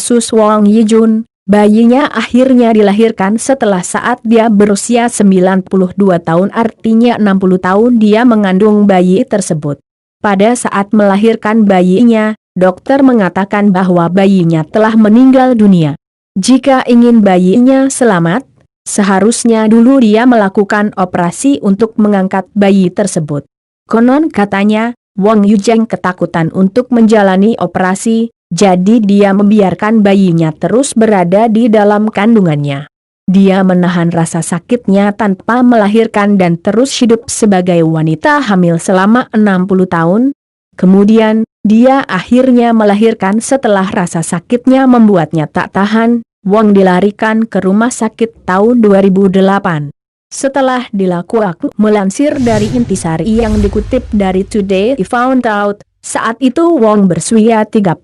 kasus Wang Yijun, bayinya akhirnya dilahirkan setelah saat dia berusia 92 tahun, artinya 60 tahun dia mengandung bayi tersebut. Pada saat melahirkan bayinya, dokter mengatakan bahwa bayinya telah meninggal dunia. Jika ingin bayinya selamat, seharusnya dulu dia melakukan operasi untuk mengangkat bayi tersebut. Konon katanya, Wang Yijun ketakutan untuk menjalani operasi, jadi dia membiarkan bayinya terus berada di dalam kandungannya. Dia menahan rasa sakitnya tanpa melahirkan dan terus hidup sebagai wanita hamil selama 60 tahun. Kemudian, dia akhirnya melahirkan setelah rasa sakitnya membuatnya tak tahan. Wang dilarikan ke rumah sakit tahun 2008. Setelah dilakukan, melansir dari Intisari yang dikutip dari Today Found Out, saat itu Wang berusia 31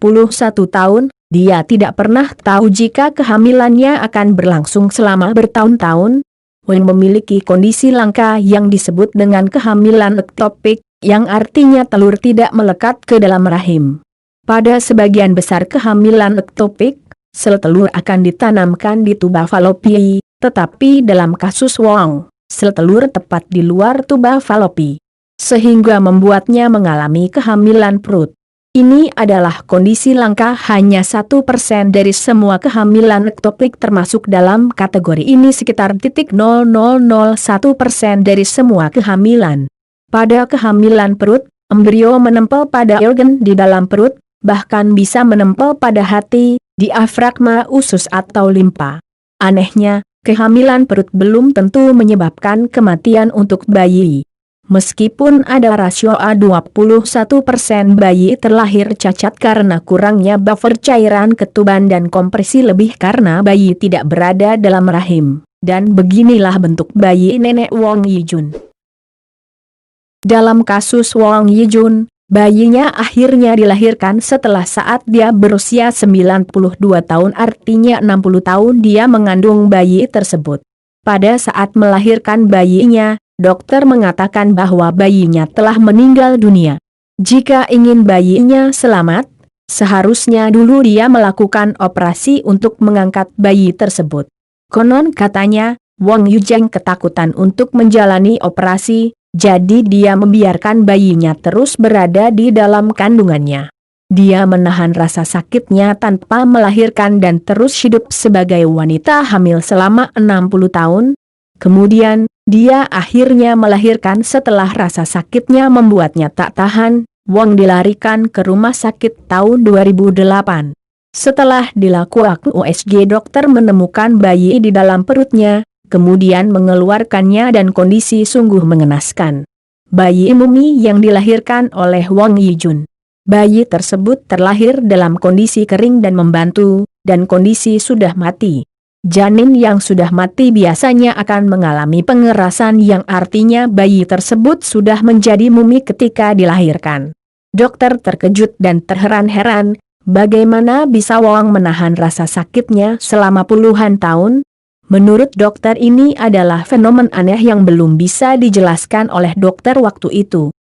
tahun, dia tidak pernah tahu jika kehamilannya akan berlangsung selama bertahun-tahun. Wang memiliki kondisi langka yang disebut dengan kehamilan ektopik, yang artinya telur tidak melekat ke dalam rahim. Pada sebagian besar kehamilan ektopik, sel telur akan ditanamkan di tuba falopi, tetapi dalam kasus Wang, sel telur tepat di luar tuba falopi, sehingga membuatnya mengalami kehamilan perut. Ini adalah kondisi langka, hanya 1% dari semua kehamilan ektopik termasuk dalam kategori ini, sekitar 0,001% dari semua kehamilan. Pada kehamilan perut, embrio menempel pada organ di dalam perut, bahkan bisa menempel pada hati, diafragma usus atau limpa. Anehnya, kehamilan perut belum tentu menyebabkan kematian untuk bayi. Meskipun ada rasio A21% bayi terlahir cacat karena kurangnya buffer cairan ketuban dan kompresi lebih karena bayi tidak berada dalam rahim. Dan beginilah bentuk bayi nenek Wang Yijun. Dalam kasus Wang Yijun, bayinya akhirnya dilahirkan setelah saat dia berusia 92 tahun, artinya 60 tahun dia mengandung bayi tersebut. Pada saat melahirkan bayinya, dokter mengatakan bahwa bayinya telah meninggal dunia. Jika ingin bayinya selamat, seharusnya dulu dia melakukan operasi untuk mengangkat bayi tersebut. Konon katanya, Wang Yijun ketakutan untuk menjalani operasi, jadi dia membiarkan bayinya terus berada di dalam kandungannya. Dia menahan rasa sakitnya tanpa melahirkan dan terus hidup sebagai wanita hamil selama 60 tahun. Kemudian, dia akhirnya melahirkan setelah rasa sakitnya membuatnya tak tahan. Wang dilarikan ke rumah sakit tahun 2008. Setelah dilakukan USG, dokter menemukan bayi di dalam perutnya, kemudian mengeluarkannya dan kondisi sungguh mengenaskan. Bayi mumi yang dilahirkan oleh Wang Yijun. Bayi tersebut terlahir dalam kondisi kering dan membantu, dan kondisi sudah mati. Janin yang sudah mati biasanya akan mengalami pengerasan, yang artinya bayi tersebut sudah menjadi mumi ketika dilahirkan. Dokter terkejut dan terheran-heran, bagaimana bisa Wang menahan rasa sakitnya selama puluhan tahun? Menurut dokter ini adalah fenomen aneh yang belum bisa dijelaskan oleh dokter waktu itu.